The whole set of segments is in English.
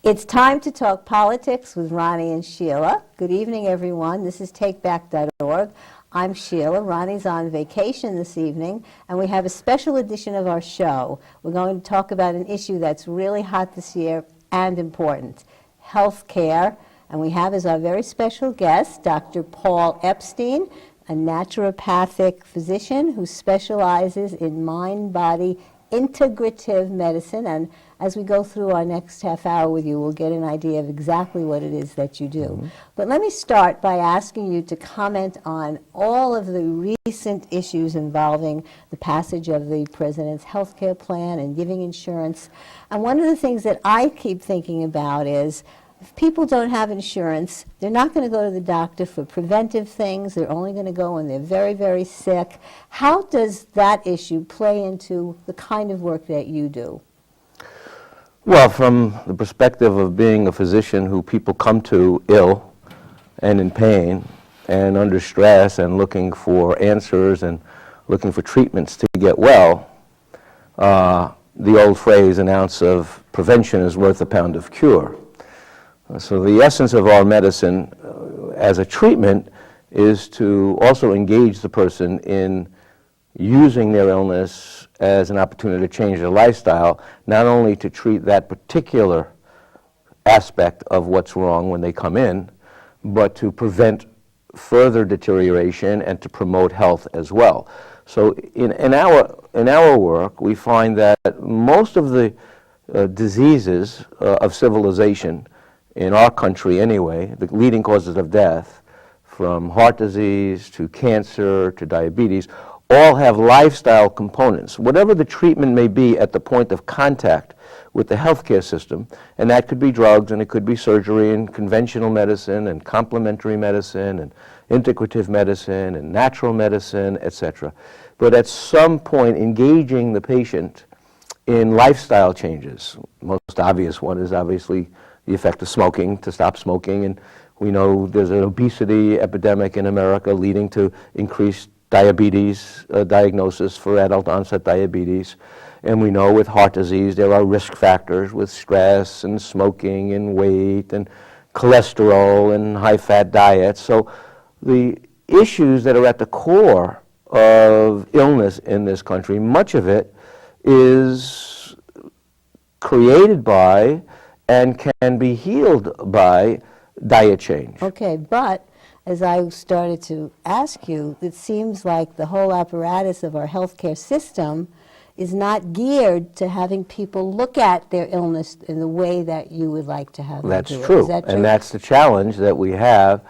It's time to talk politics with Ronnie and Sheila. Good evening, everyone. This is TakeBack.org. I'm Sheila. Ronnie's on vacation this evening, and we have a special edition of our show. We're going to talk about an issue that's really hot this year and important, health care. And we have as our very special guest, Dr. Paul Epstein, a naturopathic physician who specializes in mind-body integrative medicine. And as we go through our next half hour with you, we'll get an idea of exactly what it is that you do. Mm-hmm. But let me start by asking you to comment on all of the recent issues involving the passage of the president's health care plan and giving insurance. And one of the things that I keep thinking about is, if people don't have insurance, they're not going to go to the doctor for preventive things. They're only going to go when they're very, very sick. How does that issue play into the kind of work that you do? Well, from the perspective of being a physician who people come to ill and in pain and under stress and looking for answers and looking for treatments to get well, the old phrase, an ounce of prevention is worth a pound of cure. So the essence of our medicine as a treatment is to also engage the person in using their illness as an opportunity to change their lifestyle, not only to treat that particular aspect of what's wrong when they come in, but to prevent further deterioration and to promote health as well. So in our work, we find that most of the diseases of civilization in our country anyway, the leading causes of death, from heart disease to cancer to diabetes, all have lifestyle components. Whatever the treatment may be at the point of contact with the healthcare system, and that could be drugs, and it could be surgery, and conventional medicine, and complementary medicine, and integrative medicine, and natural medicine, etc. But at some point, engaging the patient in lifestyle changes. Most obvious one is obviously the effect of smoking, to stop smoking, and we know there's an obesity epidemic in America leading to increased diabetes diagnosis for adult onset diabetes, and we know with heart disease there are risk factors with stress and smoking and weight and cholesterol and high-fat diets. So the issues that are at the core of illness in this country, much of it is created by and can be healed by diet change. Okay, but as I started to ask you, it seems like the whole apparatus of our healthcare system is not geared to having people look at their illness in the way that you would like to have them do it. That's true. Is that true? And that's the challenge that we have,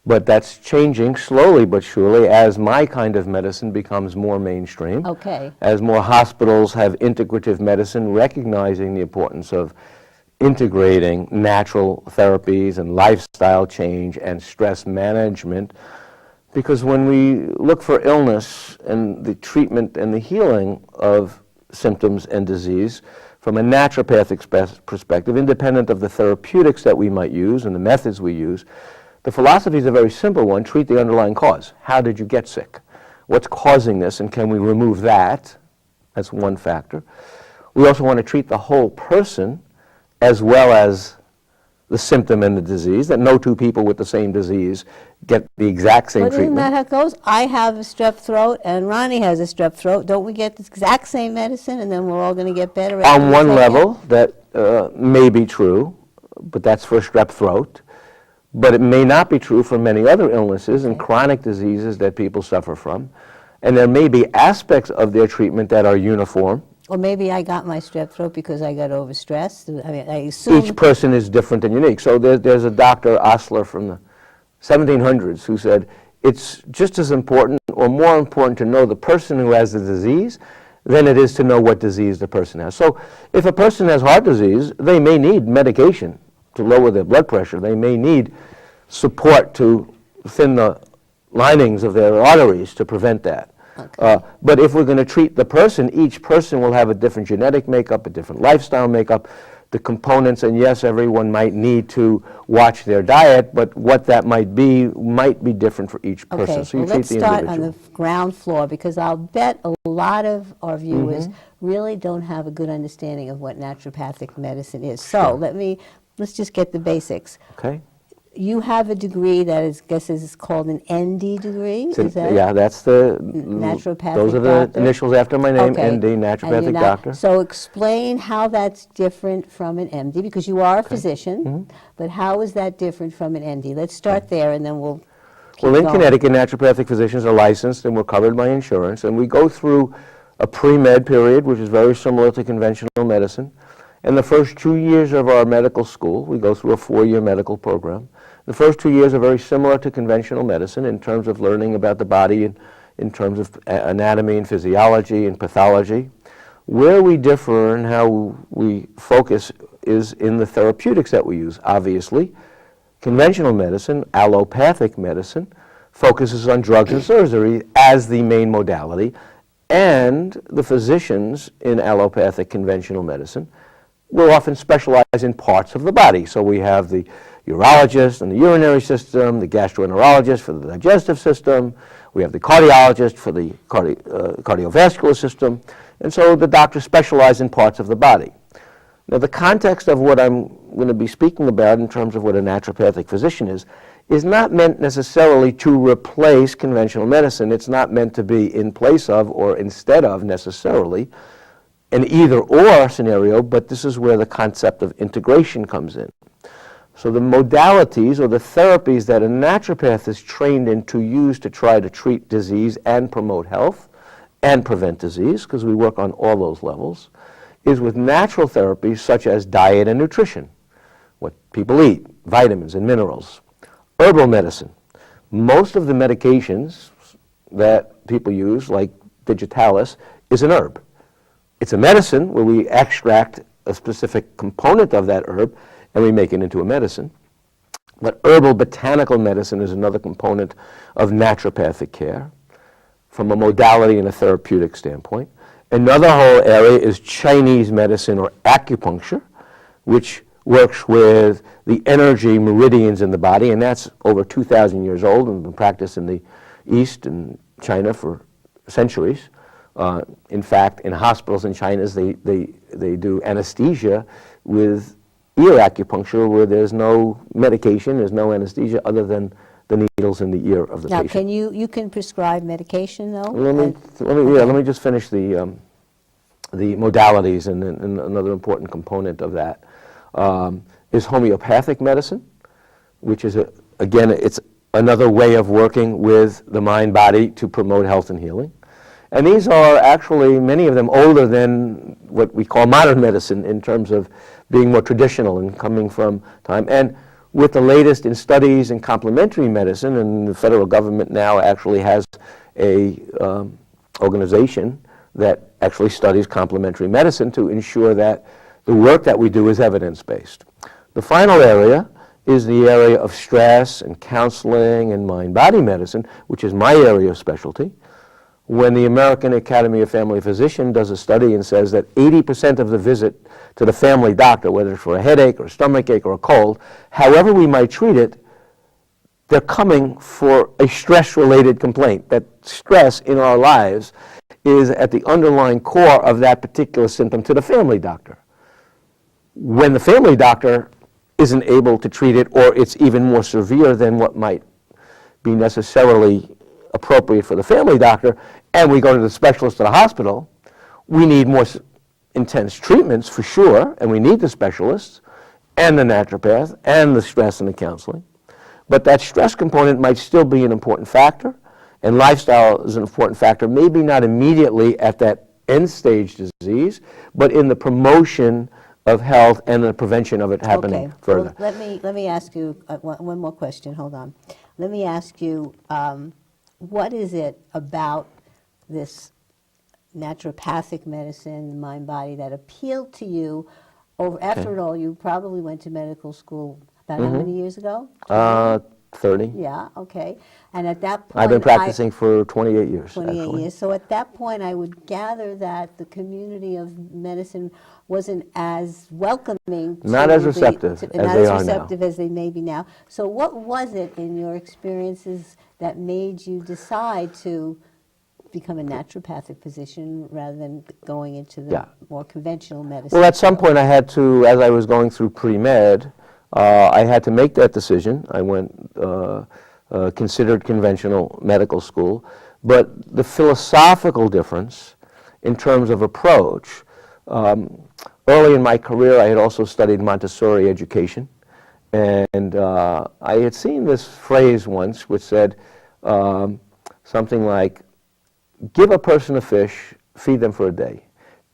but that's changing slowly but surely as my kind of medicine becomes more mainstream. Okay. As more hospitals have integrative medicine, recognizing the importance of integrating natural therapies and lifestyle change and stress management, because when we look for illness and the treatment and the healing of symptoms and disease from a naturopathic perspective, independent of the therapeutics that we might use and the methods we use, the philosophy is a very simple one: treat the underlying cause. How did you get sick? What's causing this, and can we remove that? That's one factor. We also want to treat the whole person as well as the symptom and the disease, that no two people with the same disease get the exact same treatment. Isn't that how it goes? I have a strep throat and Ronnie has a strep throat. Don't we get the exact same medicine and then we're all going to get better? On one level, that may be true, but that's for strep throat. But it may not be true for many other illnesses and chronic diseases that people suffer from. And there may be aspects of their treatment that are uniform. Or maybe I got my strep throat because I got overstressed. I mean, I assume each person is different and unique. So there's a Dr. Osler from the 1700s who said it's just as important or more important to know the person who has the disease than it is to know what disease the person has. So if a person has heart disease, they may need medication to lower their blood pressure. They may need support to thin the linings of their arteries to prevent that. Okay. But if we're going to treat the person, each person will have a different genetic makeup, a different lifestyle makeup, the components, and yes, everyone might need to watch their diet, but what that might be different for each person. Okay, So you well, treat let's the start individual. on the ground floor, because I'll bet a lot of our viewers really don't have a good understanding of what naturopathic medicine is. So let me let's just get the basics. Okay? You have a degree that is called an ND degree, is that? Yeah, that's the, Naturopathic those are the doctor? initials after my name, Okay. ND, And you're naturopathic not- doctor. So explain how that's different from an MD, because you are a physician, Mm-hmm. but how is that different from an ND? Let's start there, and then we'll keep Well, in going. Connecticut, naturopathic physicians are licensed and we're covered by insurance, and we go through a pre-med period, which is very similar to conventional medicine. In the first 2 years of our medical school, we go through a 4-year medical program. The first 2 years are very similar to conventional medicine in terms of learning about the body and in terms of anatomy and physiology and pathology. Where we differ and how we focus is in the therapeutics that we use. Obviously, conventional medicine, allopathic medicine, focuses on drugs and surgery as the main modality, and the physicians in allopathic conventional medicine will often specialize in parts of the body. So we have the urologist and the urinary system, the gastroenterologist for the digestive system, we have the cardiologist for the cardiovascular system, and so the doctors specialize in parts of the body. Now, the context of what I'm going to be speaking about in terms of what a naturopathic physician is not meant necessarily to replace conventional medicine. It's not meant to be in place of or instead of necessarily an either-or scenario, but this is where the concept of integration comes in. So the modalities or the therapies that a naturopath is trained in to use to try to treat disease and promote health and prevent disease, because we work on all those levels, is with natural therapies such as diet and nutrition, what people eat, vitamins and minerals. Herbal medicine. Most of the medications that people use, like digitalis, is an herb. It's a medicine where we extract a specific component of that herb and we make it into a medicine. But herbal botanical medicine is another component of naturopathic care from a modality and a therapeutic standpoint. Another whole area is Chinese medicine or acupuncture, which works with the energy meridians in the body, and that's over 2,000 years old and been practiced in the East and China for centuries. In fact, in hospitals in China, they do anesthesia with ear acupuncture where there's no medication, there's no anesthesia other than the needles in the ear of the Now, patient. can you can prescribe medication, though? Let me just finish the modalities, and another important component of that is homeopathic medicine, which is, again, it's another way of working with the mind-body to promote health and healing. And these are actually, many of them, older than what we call modern medicine in terms of being more traditional and coming from time. And with the latest in studies in complementary medicine, and the federal government now actually has a organization that actually studies complementary medicine to ensure that the work that we do is evidence-based. The final area is the area of stress and counseling and mind-body medicine, which is my area of specialty. When the American Academy of Family Physicians does a study and says that 80% of the visit to the family doctor, whether it's for a headache or a stomachache or a cold, however we might treat it, they're coming for a stress-related complaint. That stress in our lives is at the underlying core of that particular symptom to the family doctor. When the family doctor isn't able to treat it, or it's even more severe than what might be necessarily appropriate for the family doctor, and we go to the specialist at the hospital, we need more intense treatments for sure, and we need the specialists and the naturopath and the stress and the counseling. But that stress component might still be an important factor, and lifestyle is an important factor, maybe not immediately at that end stage disease, but in the promotion of health and the prevention of it happening further. Well, let me ask you one more question. Hold on. Let me ask you, what is it about this naturopathic medicine, mind-body, that appealed to you? After it all, you probably went to medical school about how many years ago? 30. Yeah, okay. And at that point, I've been practicing for 28 years, 28 actually. years. So at that point, I would gather that the community of medicine wasn't as welcoming. Not as receptive as they are now. Not as receptive as they may be now. So what was it in your experiences that made you decide to become a naturopathic physician rather than going into the more conventional medicine? Well, at some point I had to, as I was going through pre-med, I had to make that decision. I went, considered conventional medical school, but the philosophical difference in terms of approach, early in my career I had also studied Montessori education, and I had seen this phrase once which said something like, give a person a fish, feed them for a day.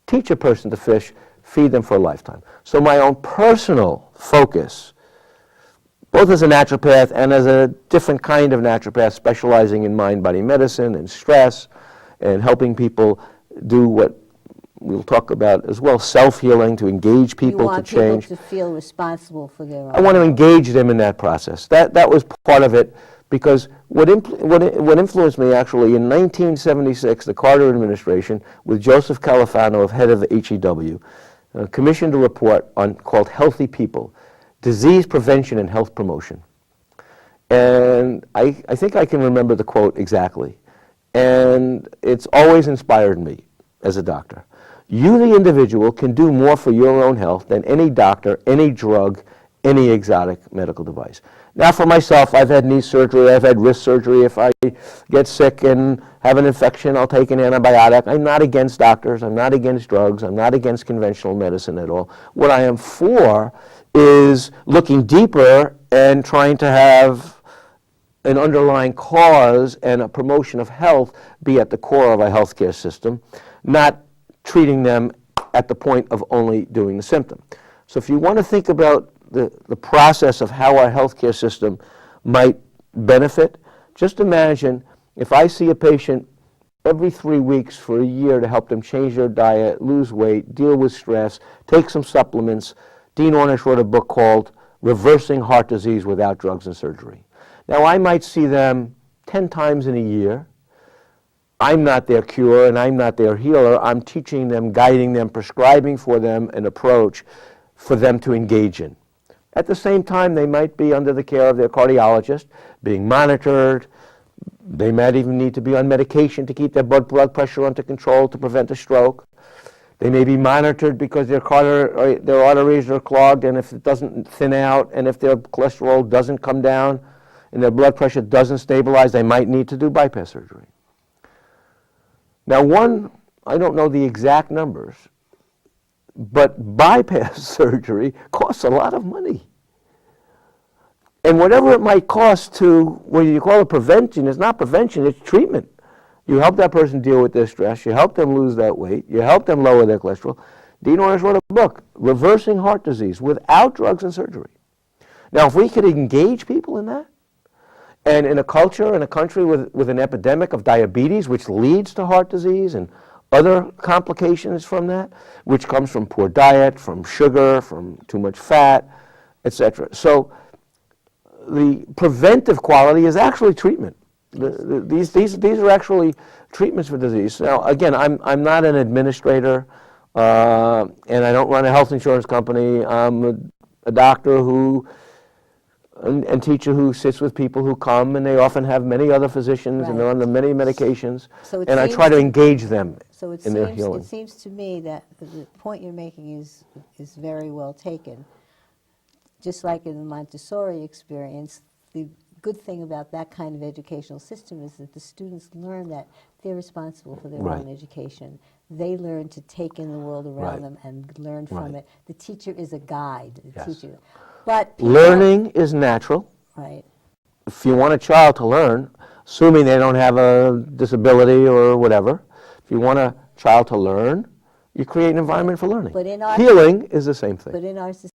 Teach a person to fish, feed them for a lifetime. So my own personal focus, both as a naturopath and as a different kind of naturopath specializing in mind-body medicine and stress and helping people do what we'll talk about as well, self-healing, to engage people to change. You want people to feel responsible for their own I want to engage them in that process. That was part of it, because what influenced me actually, in 1976, the Carter administration, with Joseph Califano, head of the HEW, commissioned a report called Healthy People, Disease Prevention and Health Promotion. And I think I can remember the quote exactly. And it's always inspired me as a doctor. You, the individual, can do more for your own health than any doctor, any drug, any exotic medical device. Now for myself, I've had knee surgery, I've had wrist surgery. If I get sick and have an infection, I'll take an antibiotic. I'm not against doctors, I'm not against drugs, I'm not against conventional medicine at all. What I am for is looking deeper and trying to have an underlying cause and a promotion of health be at the core of a healthcare system, not treating them at the point of only doing the symptom. So if you want to think about the process of how our healthcare system might benefit, just imagine if I see a patient every 3 weeks for a year to help them change their diet, lose weight, deal with stress, take some supplements. Dean Ornish wrote a book called Reversing Heart Disease Without Drugs and Surgery. Now I might see them 10 times in a year. I'm not their cure and I'm not their healer. I'm teaching them, guiding them, prescribing for them an approach for them to engage in. At the same time, they might be under the care of their cardiologist, being monitored. They might even need to be on medication to keep their blood pressure under control to prevent a stroke. They may be monitored because their arteries are clogged, and if it doesn't thin out, and if their cholesterol doesn't come down, and their blood pressure doesn't stabilize, they might need to do bypass surgery. Now I don't know the exact numbers, but bypass surgery costs a lot of money. And whatever it might cost to, whether you call it prevention, it's not prevention, it's treatment. You help that person deal with their stress, you help them lose that weight, you help them lower their cholesterol. Dean Ornish wrote a book, Reversing Heart Disease Without Drugs and Surgery. Now, if we could engage people in that, and in a culture, in a country with an epidemic of diabetes, which leads to heart disease and other complications from that, which comes from poor diet, from sugar, from too much fat, etc. So the preventive quality is actually treatment. These are actually treatments for disease. Now, again, I'm not an administrator, and I don't run a health insurance company. I'm a doctor who and teacher who sits with people who come, and they often have many other physicians, right, and they're on the many medications, and I try to engage them in their healing. It seems to me that the point you're making is very well taken. Just like in the Montessori experience, the good thing about that kind of educational system is that the students learn that they're responsible for their Right. own education. They learn to take in the world around Right. them and learn from Right. it. The teacher is a guide. The Yes. teacher, but people, Learning is natural. right? If you want a child to learn, assuming they don't have a disability or whatever, if you want a child to learn, you create an environment for learning. But in our Healing is the same thing. But in our